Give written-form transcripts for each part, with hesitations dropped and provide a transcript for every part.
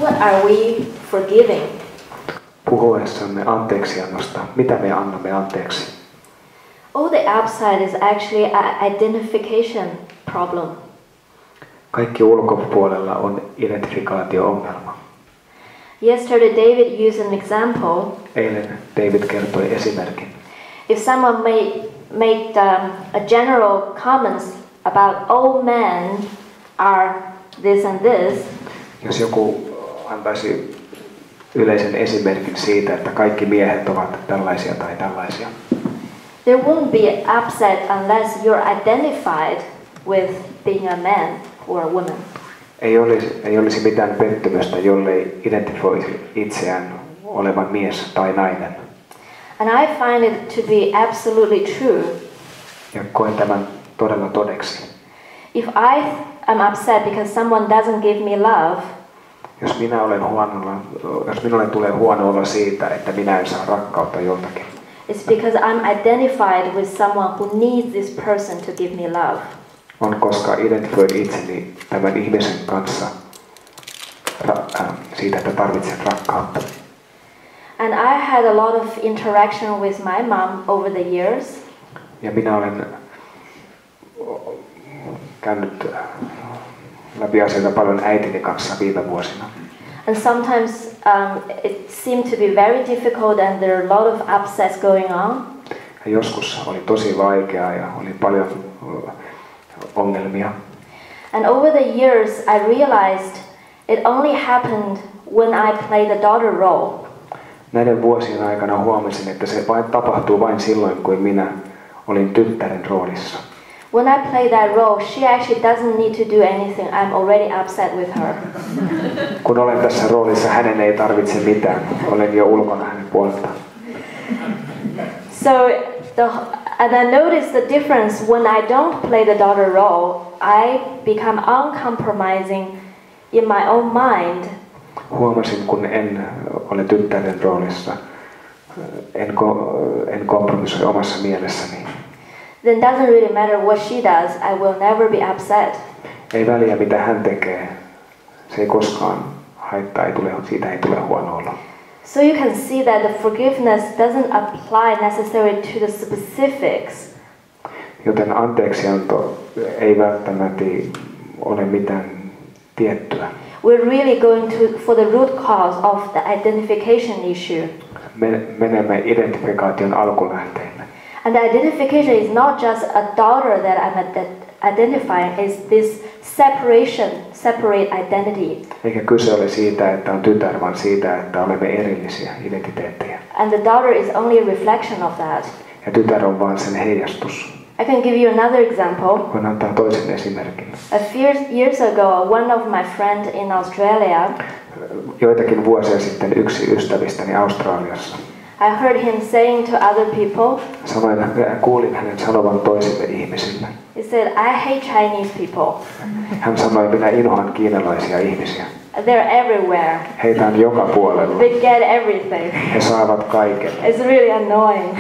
What are we forgiving? Puhuessamme anteeksiannosta, mitä me annamme anteeksi? All the outside is actually an identification problem. Kaikki ulkopuolella on identifikaatio-ongelma. Yesterday David used an example. Eilen David kertoi esimerkin. If someone made a general comments about all men are this and this, jos joku antaisi yleisen esimerkin siitä, että kaikki miehet ovat tällaisia tai tällaisia, there wouldn't be upset unless you're identified with being a man or a woman. Ei olisi mitään pettymystä, jollei identifioisi itseään olevan mies tai nainen. And I find it to be absolutely true. Ja koen tämän todella todeksi. If I am upset because someone doesn't give me love, jos minulle tulee huono olo siitä, että minä en saa rakkautta joltakin, it's because I'm identified with someone who needs this person to give me love. On koska identifioin itseni tämän ihmisen kanssa siitä, että tarvitsen rakkautta. And I had a lot of interaction with my mom over the years. Ja minä olen käynyt läpi asioita paljon äitini kanssa viime vuosina. And sometimes it seemed to be very difficult and there are a lot of upsets going on. Ja joskus oli tosi vaikeaa ja oli paljon ongelmia. And over the years I realized it only happened when I played the daughter role. Näiden vuosien aikana huomasin, että se tapahtuu vain silloin, kun minä olin tyttären roolissa. When I play that role, she actually doesn't need to do anything. I'm already upset with her. Kun olen tässä roolissa, hänen ei tarvitse mitään. Olen jo ulkona hänen puoleltaan. So, and I noticed the difference when I don't play the daughter role. I become uncompromising in my own mind. Huomasin, kun en ole tyttären roolissa, en kompromissoi omassa mielessäni. Then doesn't really matter what she does, I will never be upset. Ei väliä mitä hän tekee, se ei koskaan haittaa, siitä ei tule huono olo. So you can see that the forgiveness doesn't apply necessarily to the specifics. Joten anteeksianto ei välttämättä ole mitään tiettyä. We're really going for the root cause of the identification issue. Menemme identifikaation alkulähteille. And the identification is not just a daughter that I'm identifying, it's this separate identity. Eikä kyse ole siitä, että on tytär, vaan siitä, että olemme erillisiä identiteettejä. And the daughter is only a reflection of that. Ja tytär on vain sen heijastus. I can give you another example. Voin antaa toisen esimerkin. A few years ago, one of my friends in Australia, joitakin vuosia sitten yksi ystävistäni Australiassa, I heard him saying to other people, kuulin hänen sanovan toisille ihmisille. He said, I hate Chinese people. Hän sanoi, minä inhoan kiinalaisia ihmisiä. They're everywhere. Heitä on joka puolella. They get everything. He saavat kaiken. It's really annoying.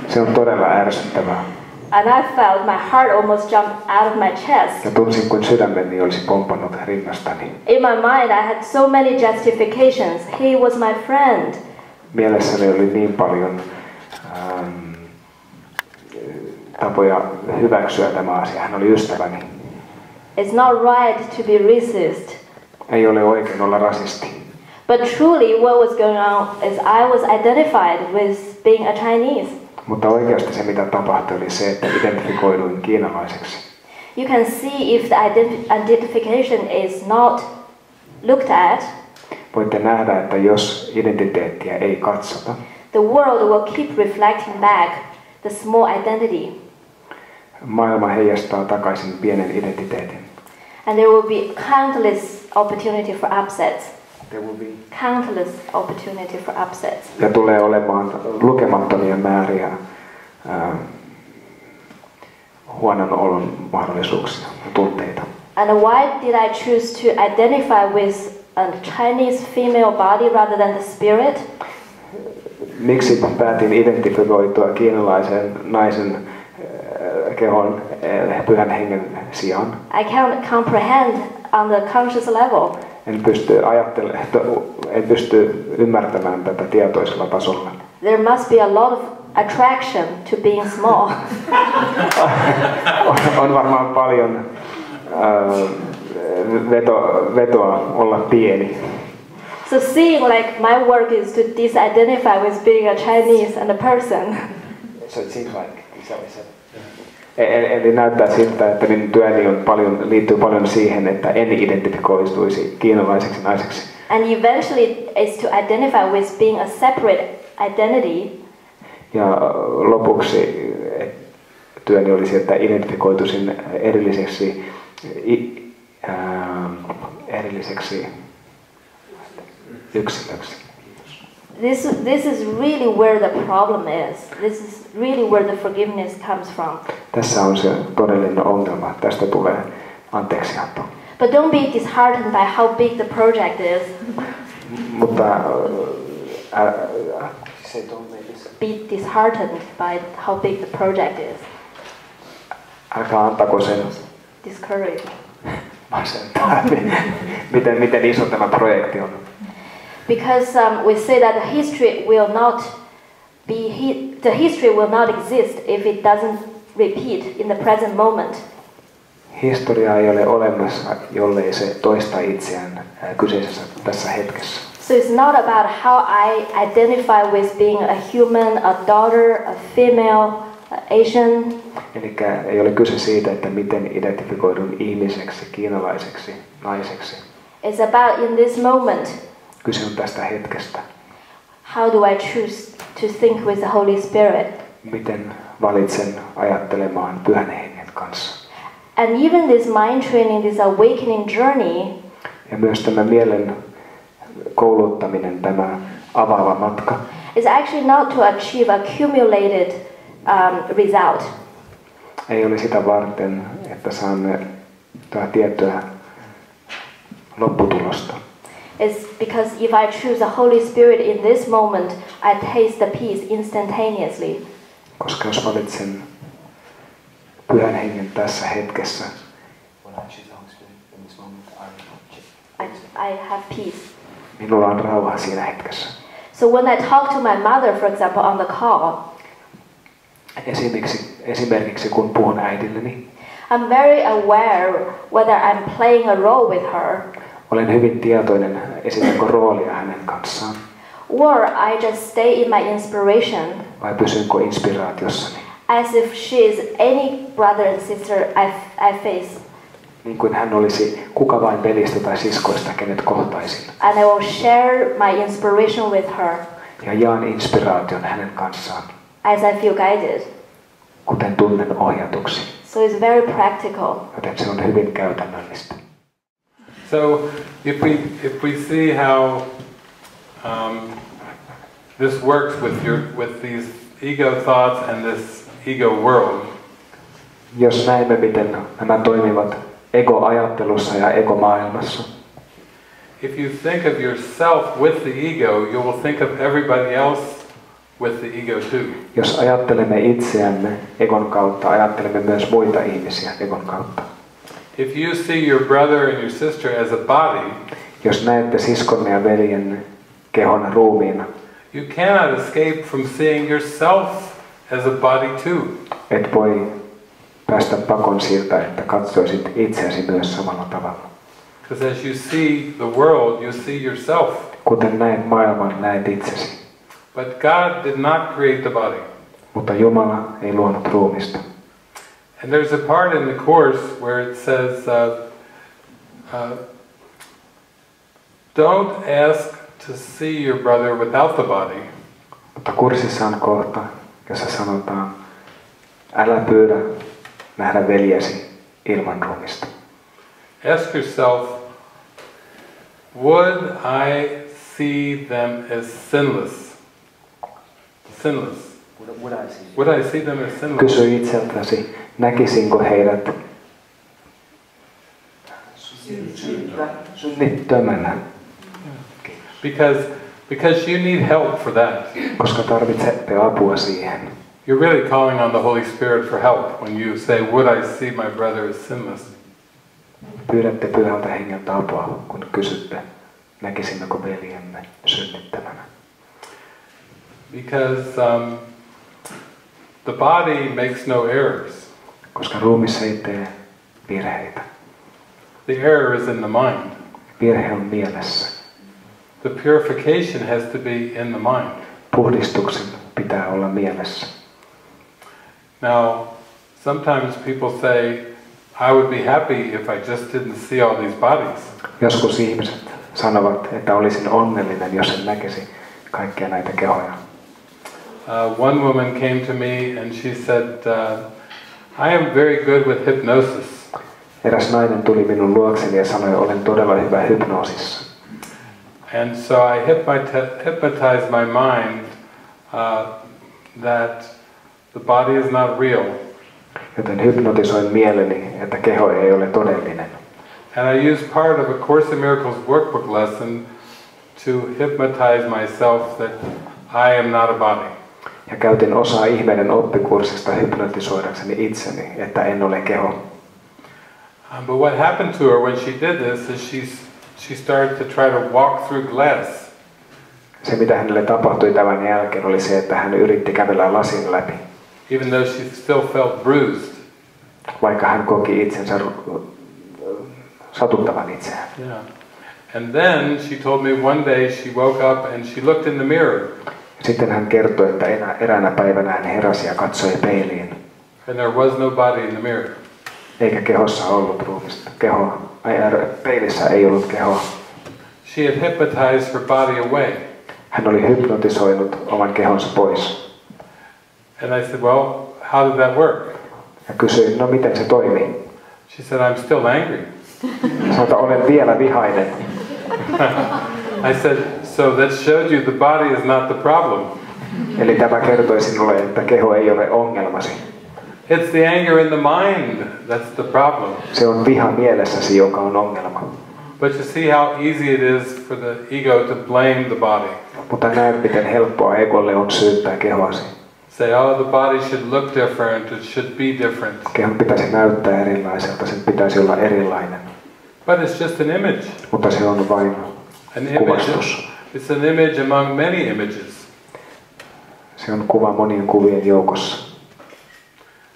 Se on todella ärsyttävää. And I felt my heart almost jumped out of my chest. Ja tunsin, kuin sydämeni olisi pompannut rinnastani. In my mind, I had so many justifications. He was my friend. Mielessäni oli niin paljon tapoja hyväksyä tämä asia. Hän oli ystäväni. It's not right to be racist. Ei ole oikein olla rasisti. But truly what was going on is I was identified with being a Chinese. Mutta oikeasti se mitä tapahtui oli se, että identifikoiduin kiinalaiseksi. You can see if the identification is not looked at. Voitte nähdä, että jos identiteettiä ei katsota, the world will keep reflecting back the small identity. Maailma heijastaa takaisin pienen identiteetin. And there will be countless opportunity for upsets. There will be countless opportunity for upsets. Ja tulee olemaan lukemattomia määriä huonon olon mahdollisuuksia ja tunteita. And why did I choose to identify with a Chinese female body rather than the spirit? Miksi päätin identifioitua kiinalaisen naisen kehon pyhän hengen sijaan? I can't comprehend on the conscious level. En pysty ymmärtämään tätä tietoisella tasolla. There must be a lot of attraction to being small. On varmaan paljon vetoa olla pieni. So seeing like my work is to disidentify with being a Chinese and a person. So it seems like, eli näyttää siltä, että minun työni liittyy paljon siihen, että en identifikoituisi kiinalaiseksi naiseksi. And eventually is to identify with being a separate identity. Ja lopuksi työni olisi, että identifikoituisin erilliseksi yksilöksi. This is really where the problem is. This is really where the forgiveness comes from. Tässä on se todellinen ongelma. Tästä tulee anteeksianto. But don't be disheartened by how big the project is. Mutta be disheartened by how big the project is. Älkää antako sen discouraged. Miten iso tämä projekti on? Because we say that the history will not exist if it doesn't repeat in the present moment. Historia ei ole olemassa, jollei se toista itseään kyseisessä tässä hetkessä. So it's not about how I identify with being a human, a daughter, a female, Asian. Eli ei ole kyse siitä, että miten identifikoidun ihmiseksi, kiinalaiseksi, naiseksi. It's about in this moment. Kyse on tästä hetkestä. How do I choose to think with the Holy Spirit? Miten valitsen ajattelemaan Pyhän Hengen kanssa? And even this mind training, this awakening journey. Ja myös tämä mielen kouluttaminen, tämä avaava matka. Is actually not to achieve accumulated result. Ei ole sitä varten, että saamme tiettyä lopputulosta. It's because if I choose the Holy Spirit in this moment, I taste the peace instantaneously. Koska jos valitsen Pyhän Hengen tässä hetkessä, I have peace. Minulla on rauha siinä hetkessä. So when I talk to my mother, for example, on the call, esimerkiksi kun puhun äidilleni, I'm very aware whether I'm playing a role with her. Olen hyvin tietoinen, esitänkö roolia hänen kanssaan. Or I just stay in my inspiration. Vai pysynkö inspiraatiossani? As if she is any brother and sister I face. Niin kuin hän olisi kuka vain velistä tai siskoista, kenet kohtaisin. And I will share my inspiration with her. Ja jaan inspiraation hänen kanssaan. As I feel guided. Kuten tunnen ohjatuksi. So it's very practical. Joten se on hyvin käytännöllistä. So if we see how this works with these ego thoughts and this ego world. Jos näemme, miten nämä toimivat ego-ajattelussa ja ego-maailmassa. If you think of yourself with the ego, you will think of everybody else with the ego too. Jos ajattelemme itseämme egon kautta, ajattelemme myös muita ihmisiä egon kautta. If you see your brother and your sister as a body, jos näette siskonne ja veljen kehon ruumiina, you cannot escape from seeing yourself as a body too. Et voi päästä pakon siltä, että katsoisit itseäsi myös samalla tavalla. Because as you see the world, you see yourself. Kuten näet maailman, näet itsesi. But God did not create the body. Mutta Jumala ei luonut ruumista. And there's a part in the course where it says, don't ask to see your brother without the body. Mutta kurssissa on kohta, jossa sanotaan, älä pyydä nähdä veljesi ilman ruumista. Ask yourself, would I see them as sinless? Sinless. Would I see them as sinless? Kysy itseltäsi, näkisinkö heidät synnittömänä? Because you need help for that. Koska tarvitsette apua siihen. You're really calling on the Holy Spirit for help when you say, would I see my brother as sinless? Pyydätte Pyhältä Hengeltä apua, kun kysytte, näkisimmekö veljemme synnittämänä. Because the body makes no errors. Koska ruumis ei tee virheitä. The error is in the mind. Virhe on mielessä. The purification has to be in the mind. Puhdistuksen pitää olla mielessä. Now, sometimes people say, I would be happy if I just didn't see all these bodies. Joskus ihmiset sanovat, että olisin onnellinen, jos en näkisi kaikkia näitä kehoja. One woman came to me and she said, I am very good with hypnosis. Eräs nainen tuli minun luokseni ja sanoi, olen todella hyvä hypnoosissa. And so I hypnotized my mind that the body is not real. Joten hypnotisoin mieleni, että keho ei ole todellinen. And I used part of A Course in Miracles workbook lesson to hypnotize myself that I am not a body. Ja käytin osaa ihmeiden oppikurssista hypnotisoidakseni itseni, että en ole keho. But what happened to her when she did this is she started to try to walk through glass. Se mitä hänelle tapahtui tämän jälkeen oli se, että hän yritti kävellä lasin läpi. Even though she still felt bruised. Vaikka hän koki itsensä satuttavan itseään. Yeah. And then she told me one day she woke up and she looked in the mirror. Sitten hän kertoi, että eräänä päivänä hän heräsi ja katsoi peiliin. And there was no body in the mirror. Eikä kehossa ollut ruumista. Peilissä ei ollut kehoa. She had hypnotized her body away. Hän oli hypnotisoinut oman kehonsa pois. And I said, well, how did that work? Ja kysyin, no miten se toimi? She said, I'm still angry. Sanoin, olen vielä vihainen. I said, so that showed you the body is not the problem. Eli tämä kertoi sinulle, että keho ei ole ongelmasi. It's the anger in the mind that's the problem. Se on viha mielessäsi, joka on ongelma. But you see how easy it is for the ego to blame the body. Mutta näet, miten helppoa egolle on syyttää kehoasi. Say, oh, the body should look different, it should be different. Kehon pitäisi näyttää erilaiselta, sen pitäisi olla erilainen. But it's just an image. Mutta se on vain kuvastus. It's an image among many images. Se on kuva monien kuvien joukossa.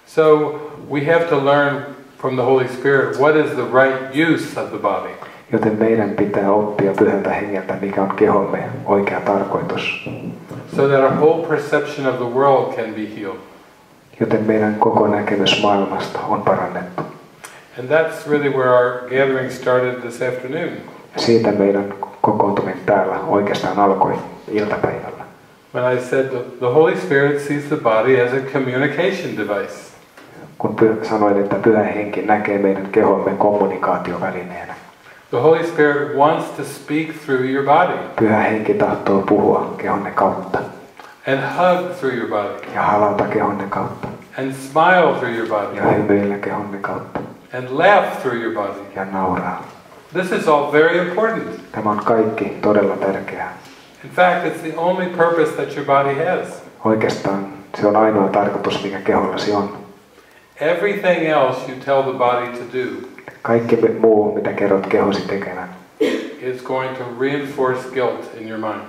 So we have to learn from the Holy Spirit what is the right use of the body. Joten meidän pitää oppia Pyhältä Hengeltä, mikä on kehomme oikea tarkoitus. So that our whole perception of the world can be healed. Joten meidän koko näkemys maailmasta on parannettu. And that's really where our gathering started this afternoon. Siitä meidän kokoontuminen täällä oikeastaan alkoi iltapäivällä. When I said the Holy Spirit sees the body as a communication device. Kun sanoin, että Pyhä Henki näkee meidän kehomme kommunikaatiovälineenä. The Holy Spirit wants to speak through your body. Pyhä Henki tahtoo puhua kehonne kautta. And hug through your body. Ja halata kehonne kautta. And smile through your body. Ja hymyillä kehonne kautta. And laugh through your body. Ja nauraa. This is all very important. Tämä on kaikki todella tärkeää. In fact, it's the only purpose that your body has. Oikeastaan se on ainoa tarkoitus, mikä kehollasi on. Everything else you tell the body to do. Kaikki muu, mitä kerrot kehosi tekevän, is going to reinforce guilt in your mind.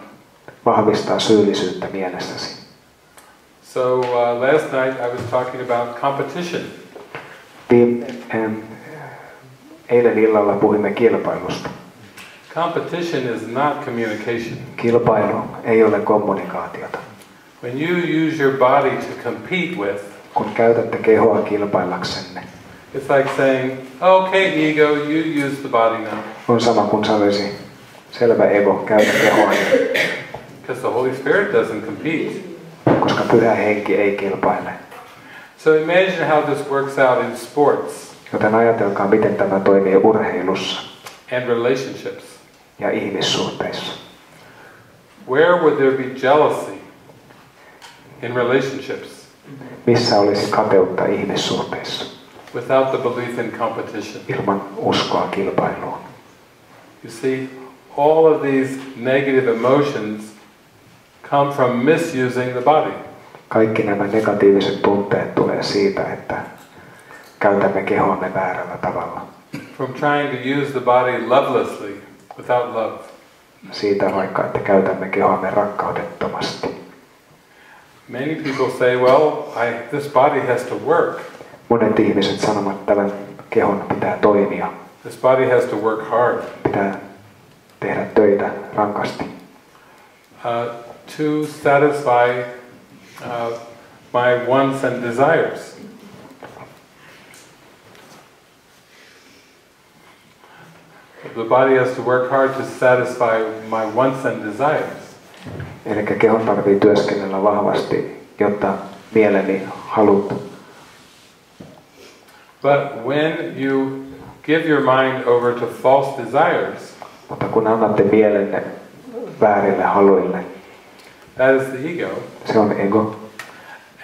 Vahvistaa syyllisyyttä mielessäsi. So last night I was talking about competition. Eilen illalla puhuimme kilpailusta. Competition is not communication. Kilpailu ei ole kommunikaatiota. When you use your body to compete with, kun käytätte kehoa kilpaillaksenne, it's like saying, okay, ego, you use the body now. On sama kuin sanoisi, selvä ego, käytä kehoani. Because the Holy Spirit doesn't compete. Koska Pyhä Henki ei kilpaile. So imagine how this works out in sports. Joten ajatelkaa, miten tämä toimii urheilussa. And relationships. Ja ihmissuhteissa. Where would there be jealousy in relationships? Missä olisi kateutta ihmissuhteissa? Without the belief in competition. Ilman uskoa kilpailuun. You see, all of these negative emotions come from misusing the body. Kaikki nämä negatiiviset tunteet tulee siitä, että käytämme kehoamme väärällä tavalla. from trying to use the body lovelessly, without love. Siitä vaikka, että käytämme kehoamme rakkautettomasti. Many people say, well, this body has to work. Monet ihmiset sanovat, että tämän kehon pitää toimia. This body has to work hard. Pitää tehdä töitä rankasti. To satisfy my wants and desires. The body has to work hard to satisfy my wants and desires. Eli kehon tarvii työskennellä vahvasti, jotta mieleni halut. But when you give your mind over to false desires, Mutta kun annatte mielenne väärille haluille, that is the ego. se on ego.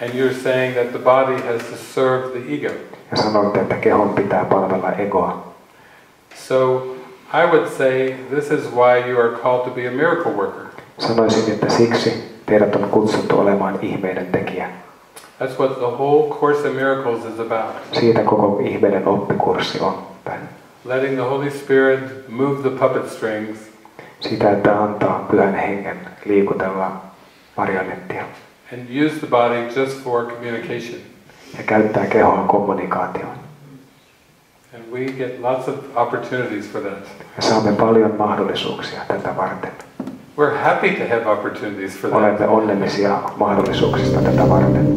And you're saying that the body has to serve the ego. Ja sanotte, että kehon pitää palvella egoa. So I would say this is why you are called to be a miracle worker. Sanoisin, että siksi teidät on kutsuttu olemaan ihmeiden tekijä. That's what the whole Course in Miracles is about. Siitä koko ihmeiden oppikurssi on. Letting the Holy Spirit move the puppet strings. Sitä, että antaa Pyhän Hengen liikutella marionettia. And use the body just for communication. Ja käyttää kehoa kommunikaatioon. And we get lots of opportunities for that. Ja saamme paljon mahdollisuuksia tätä varten. We're happy to have opportunities for that. Olemme onnellisia mahdollisuuksista tätä varten.